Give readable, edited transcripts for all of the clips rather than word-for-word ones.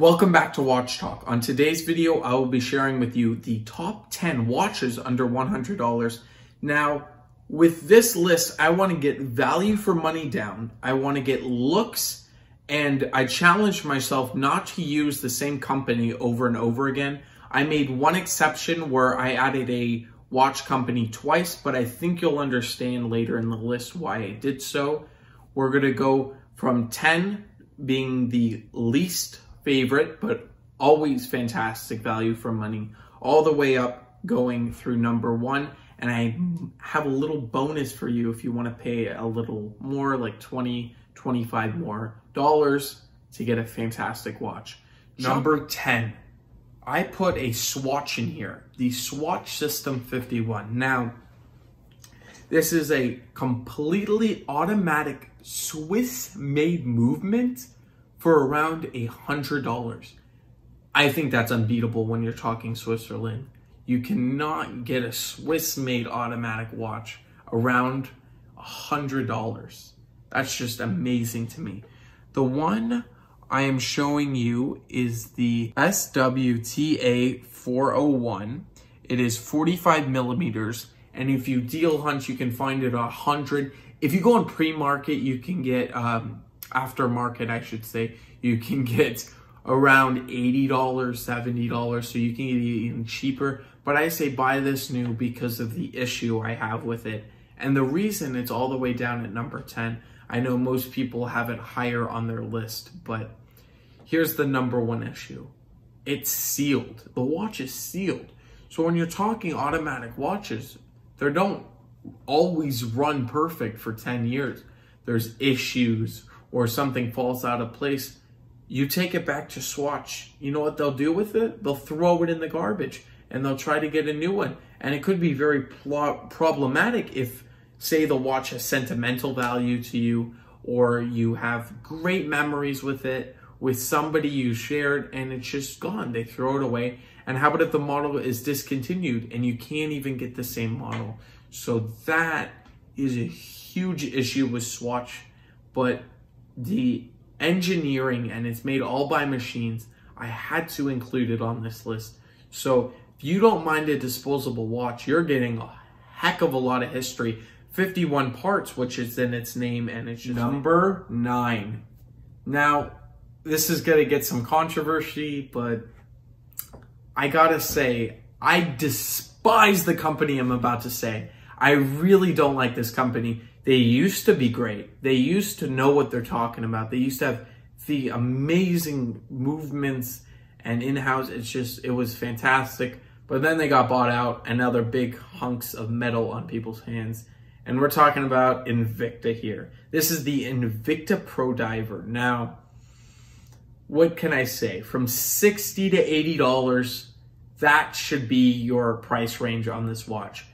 Welcome back to Watch Talk. On today's video, I will be sharing with you the top 10 watches under $100. Now, with this list, I want to get value for money down. I want to get looks, and I challenged myself not to use the same company over and over again. I made one exception where I added a watch company twice, but I think you'll understand later in the list why I did so. We're going to go from 10 being the least favorite, but always fantastic value for money, all the way up going through number 1. And I have a little bonus for you if you want to pay a little more, like $20, $25 more dollars to get a fantastic watch. Number 10, I put a Swatch in here, the Swatch System 51. Now, this is a completely automatic Swiss-made movement for around $100. I think that's unbeatable when you're talking Switzerland. You cannot get a Swiss-made automatic watch around $100. That's just amazing to me. The one I am showing you is the SWTA 401. It is 45 millimeters, and if you deal hunt, you can find it $100. If you go on pre-market, you can get aftermarket, I should say, you can get around $80, $70, so you can get it even cheaper. But I say buy this new because of the issue I have with it. And the reason it's all the way down at number 10, I know most people have it higher on their list, but here's the number one issue. It's sealed. The watch is sealed. So when you're talking automatic watches, they don't always run perfect for 10 years. There's issues, or something falls out of place. You take it back to Swatch. You know what they'll do with it? They'll throw it in the garbage and they'll try to get a new one. And it could be very problematic if, say, the watch has sentimental value to you, or you have great memories with it, with somebody you shared, and it's just gone. They throw it away. And how about if the model is discontinued and you can't even get the same model? So that is a huge issue with Swatch. But the engineering, and it's made all by machines, I had to include it on this list. So if you don't mind a disposable watch, you're getting a heck of a lot of history. 51 parts, which is in its name, and it's just number 9. Now, this is gonna get some controversy, but I gotta say, I despise the company I'm about to say. I really don't like this company. They used to be great. They used to know what they're talking about. They used to have the amazing movements and in-house. It was fantastic. But then they got bought out, and now they're big hunks of metal on people's hands. And we're talking about Invicta here. This is the Invicta Pro Diver. Now, what can I say? From $60 to $80, that should be your price range on this watch.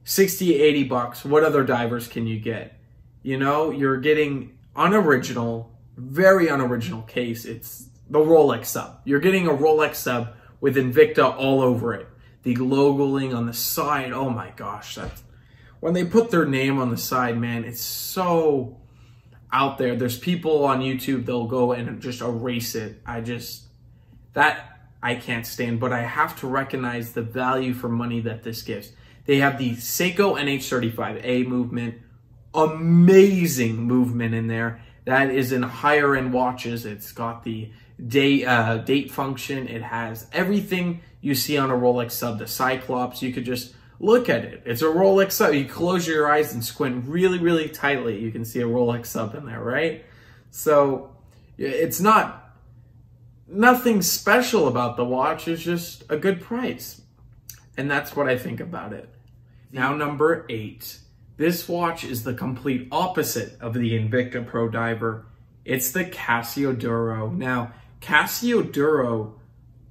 60, 80 bucks. What other divers can you get? You know, you're getting unoriginal, very unoriginal case. It's the Rolex sub. You're getting a Rolex sub with Invicta all over it. The logoing on the side. Oh my gosh. That's, when they put their name on the side, man, it's so out there. There's people on YouTube, they'll go and just erase it. That I can't stand, but I have to recognize the value for money that this gives. They have the Seiko SNK809 movement, amazing movement in there. That is in higher end watches. It's got the date function. It has everything you see on a Rolex sub, the Cyclops. You could just look at it. It's a Rolex sub. You close your eyes and squint really, really tightly. You can see a Rolex sub in there, right? So it's nothing special about the watch. It's just a good price. And that's what I think about it. Now, number 8. This watch is the complete opposite of the Invicta Pro Diver. It's the Casio Duro. Now, Casio Duro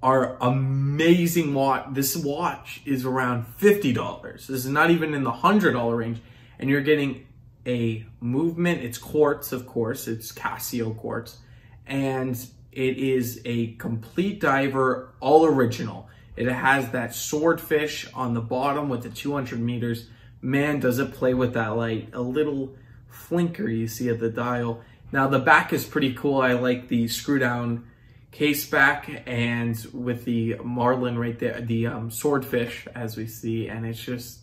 are amazing watch. This watch is around $50. This is not even in the $100 range. And you're getting a movement. It's quartz, of course. It's Casio quartz. And it is a complete diver, all original. It has that swordfish on the bottom with the 200 meters. Man, does it play with that light. A little flinker you see at the dial. Now the back is pretty cool. I like the screw down case back and with the marlin right there, the swordfish as we see, and it's just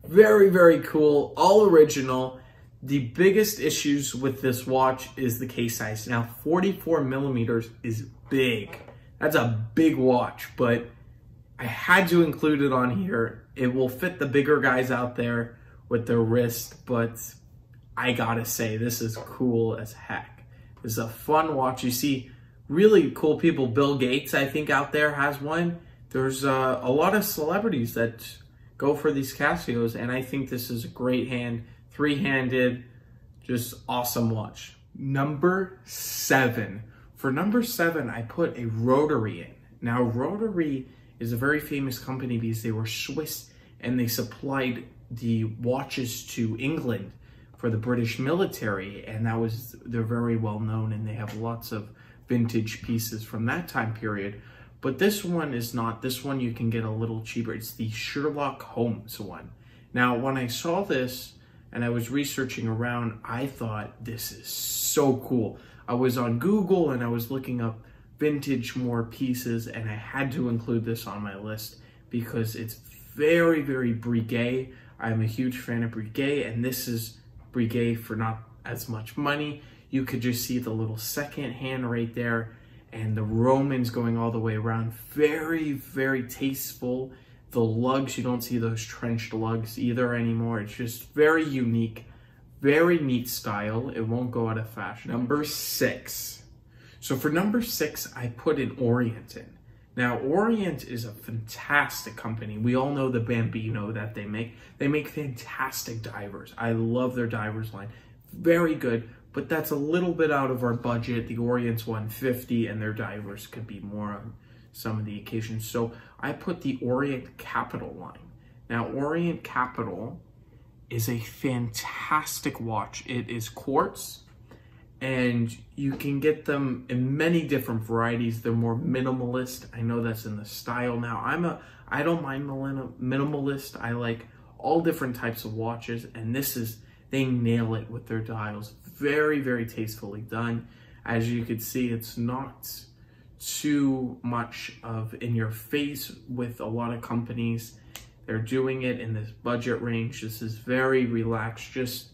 very, very cool, all original. The biggest issues with this watch is the case size. Now, 44 millimeters is big. That's a big watch, but I had to include it on here. It will fit the bigger guys out there with their wrist, but I gotta say, this is cool as heck. This is a fun watch. You see really cool people. Bill Gates, I think, out there has one. There's a lot of celebrities that go for these Casios, and I think this is a great hand, three-handed, just awesome watch. Number 7. For number 7, I put a Rotary in. Now, Rotary is a very famous company because they were Swiss and they supplied the watches to England for the British military, and they're very well known, and they have lots of vintage pieces from that time period. But this one is not. This one you can get a little cheaper. It's the Sherlock Holmes one. Now, when I saw this and I was researching around, I thought, this is so cool. I was on Google and I was looking up vintage more pieces, and I had to include this on my list because it's very, very Breguet. I'm a huge fan of Breguet, and this is Breguet for not as much money. You could just see the little second hand right there, and the Romans going all the way around. Very, very tasteful. The lugs, you don't see those trenched lugs either anymore. It's just very unique, very neat style. It won't go out of fashion. Number 6. So for number 6, I put an Orient in. Now, Orient is a fantastic company. We all know the Bambino that they make. They make fantastic divers. I love their divers line. Very good, but that's a little bit out of our budget. The Orient's $150, and their divers could be more on some of the occasions. So I put the Orient Capital line. Now, Orient Capital is a fantastic watch. It is quartz, and you can get them in many different varieties. They're more minimalist. I know that's in the style now. I don't mind minimalist. I like all different types of watches, and they nail it with their dials. Very, very tastefully done. As you can see, it's not too much of in your face with a lot of companies. They're doing it in this budget range. This is very relaxed, just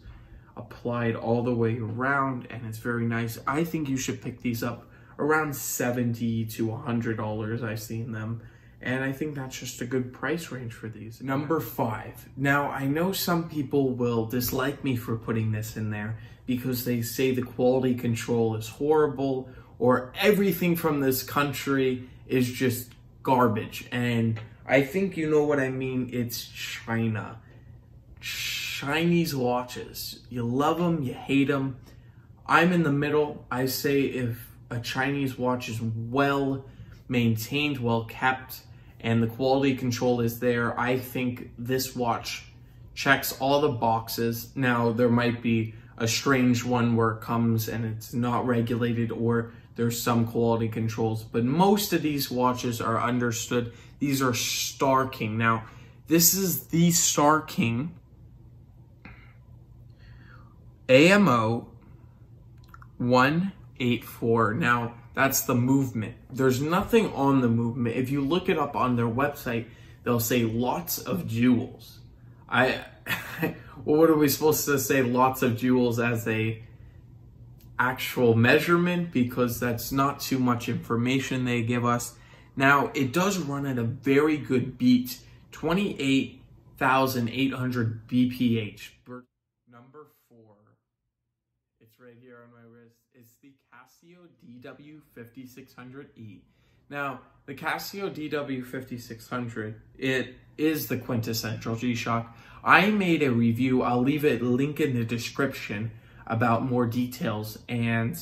applied all the way around, and it's very nice. I think you should pick these up around $70 to $100. I've seen them, and I think that's just a good price range for these. Number 5. Now, I know some people will dislike me for putting this in there because they say the quality control is horrible or everything from this country is just garbage. And I think you know what I mean. It's China. Chinese watches. You love them, you hate them. I'm in the middle. I say if a Chinese watch is well maintained, well kept, and the quality control is there, I think this watch checks all the boxes. Now, there might be a strange one where it comes and it's not regulated, or there's some quality controls, but most of these watches are understood. These are Star King. Now, this is the Star King AMO 184. Now, that's the movement. There's nothing on the movement. If you look it up on their website, they'll say lots of jewels. Well, what are we supposed to say? Lots of jewels as a actual measurement, because that's not too much information they give us. Now, it does run at a very good beat, 28,800 BPH. Number 4, it's right here on my wrist. It's the Casio DW5600E. Now, the Casio DW5600, it is the quintessential G-Shock. I made a review, I'll leave a link in the description about more details, and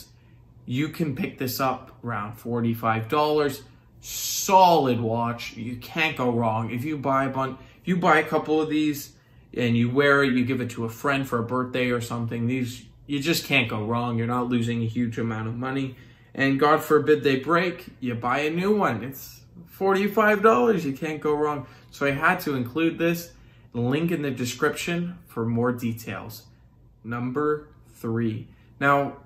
you can pick this up around $45. Solid watch, you can't go wrong. If you buy a couple of these and you wear it, you give it to a friend for a birthday or something, you just can't go wrong. You're not losing a huge amount of money. And God forbid they break, you buy a new one. It's $45, you can't go wrong. So I had to include this. Link in the description for more details. Number 3. Now,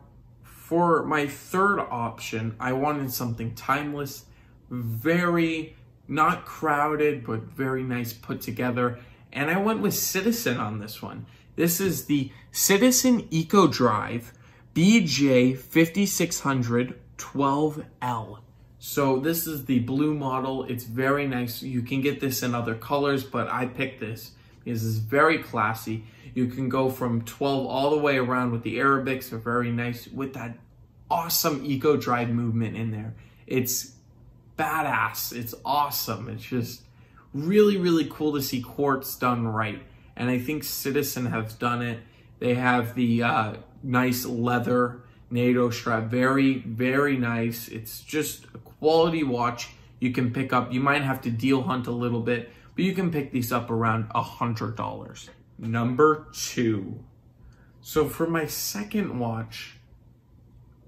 For my third option, I wanted something timeless, very not crowded, but very nice put together. And I went with Citizen on this one. This is the Citizen Eco Drive BJ5600 12L. So this is the blue model. It's very nice. You can get this in other colors, but I picked this because it's very classy. You can go from 12 all the way around with the Arabics. They're very nice with that awesome Eco Drive movement in there. It's badass. It's awesome. It's just really, really cool to see quartz done right. And I think Citizen has done it. They have the nice leather NATO strap. Very, very nice. It's just a quality watch you can pick up. You might have to deal hunt a little bit, but you can pick these up around $100. Number 2. So for my second watch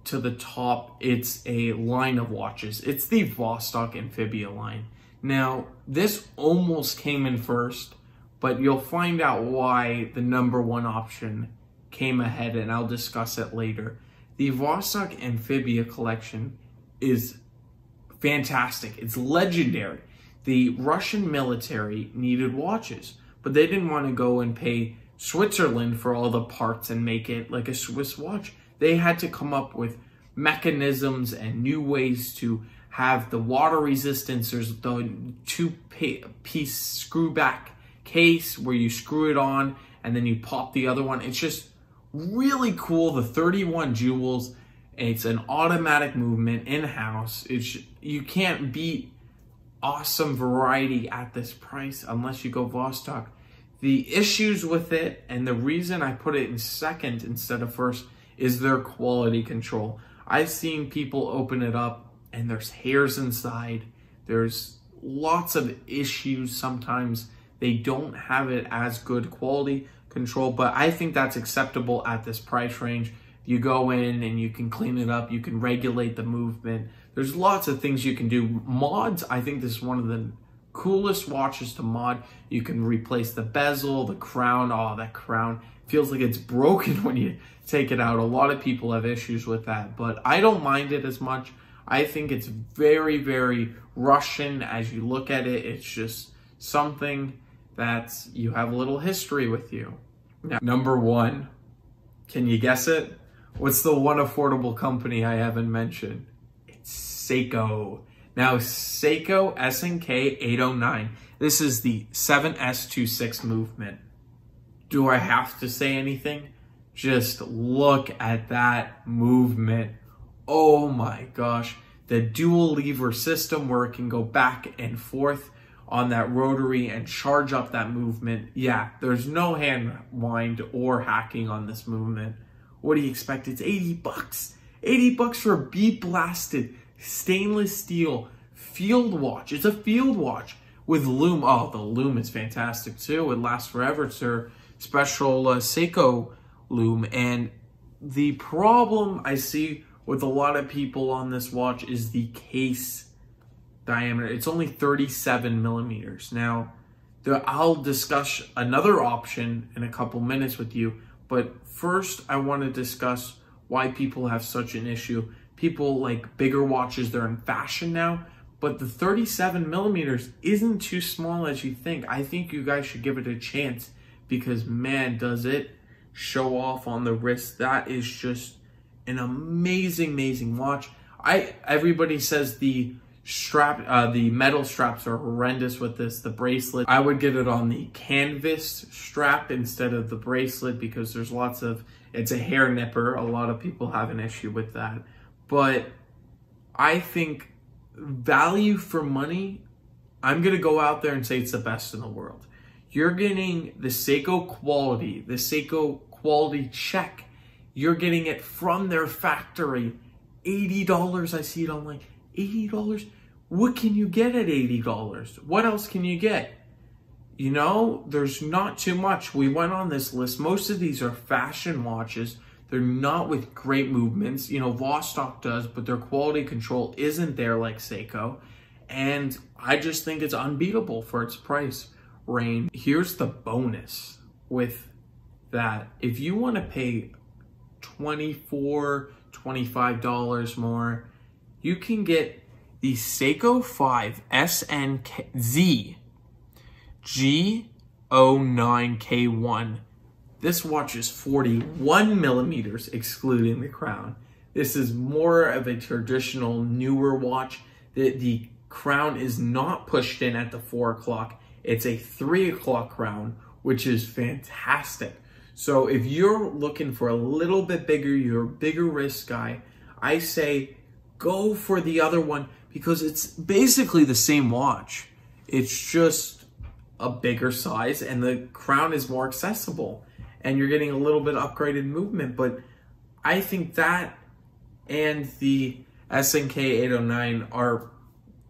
to the top, it's a line of watches. It's the Wasik Fibia line. Now, this almost came in first, but you'll find out why the number 1 option came ahead, and I'll discuss it later. The Wasik Fibia collection is fantastic. It's legendary. The Russian military needed watches, but they didn't want to go and pay Switzerland for all the parts and make it like a Swiss watch. They had to come up with mechanisms and new ways to have the water resistance. There's the 2-piece screw back case where you screw it on and then you pop the other one. It's just really cool. The 31 jewels. It's an automatic movement in-house. You can't beat awesome variety at this price unless you go Wasik. The issues with it, and the reason I put it in second instead of first, is their quality control. I've seen people open it up and there's hairs inside. There's lots of issues. Sometimes they don't have it as good quality control, but I think that's acceptable at this price range. You go in and you can clean it up. You can regulate the movement. There's lots of things you can do. Mods, I think this is one of the coolest watches to mod. You can replace the bezel, the crown. Oh, that crown feels like it's broken when you take it out. A lot of people have issues with that, but I don't mind it as much. I think it's very, very Russian as you look at it. It's just something that you have a little history with you. Now, number 1, can you guess it? What's the one affordable company I haven't mentioned? It's Seiko. Now, Seiko SNK809. This is the 7S26 movement. Do I have to say anything? Just look at that movement. Oh my gosh. The dual lever system where it can go back and forth on that rotary and charge up that movement. Yeah, there's no hand wind or hacking on this movement. What do you expect? It's 80 bucks. 80 bucks for a bead-blasted stainless steel field watch. It's a field watch with lume. Oh, the lume is fantastic too. It lasts forever. It's their special Seiko lume. And the problem I see with a lot of people on this watch is the case diameter. It's only 37 millimeters. Now, I'll discuss another option in a couple minutes with you, but first I want to discuss why people have such an issue. People like bigger watches, they're in fashion now, but the 37 millimeters isn't too small as you think. I think you guys should give it a chance because, man, does it show off on the wrist. That is just an amazing, amazing watch. Everybody says the strap, the metal straps are horrendous with this. The bracelet, I would get it on the canvas strap instead of the bracelet because there's lots of, it's a hair nipper. A lot of people have an issue with that. But I think value for money, I'm going to go out there and say it's the best in the world. You're getting the Seiko quality check. You're getting it from their factory. $80, I see it online. $80? What can you get at $80? What else can you get? You know, there's not too much. We went on this list. Most of these are fashion watches. They're not with great movements. You know, Wasik does, but their quality control isn't there like Seiko. And I just think it's unbeatable for its price range. Here's the bonus with that. If you want to pay $24, $25 more. You can get the Seiko 5 SNKZ-G09K1. This watch is 41 millimeters, excluding the crown. This is more of a traditional, newer watch. The crown is not pushed in at the 4 o'clock. It's a 3 o'clock crown, which is fantastic. So if you're looking for a little bit bigger, you're a bigger wrist guy, I say go for the other one because it's basically the same watch. It's just a bigger size and the crown is more accessible and you're getting a little bit upgraded movement. But I think that and the SNK809 are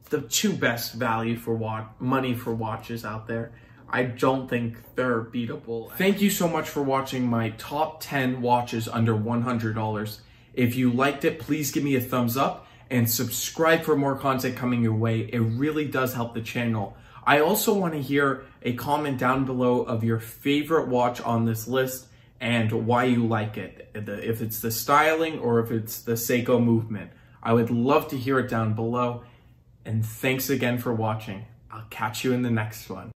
the two best value for money for watches out there. I don't think they're beatable. Thank you so much for watching my top 10 watches under $100. If you liked it, please give me a thumbs up and subscribe for more content coming your way. It really does help the channel. I also want to hear a comment down below of your favorite watch on this list and why you like it. If it's the styling or if it's the Seiko movement. I would love to hear it down below. And thanks again for watching. I'll catch you in the next one.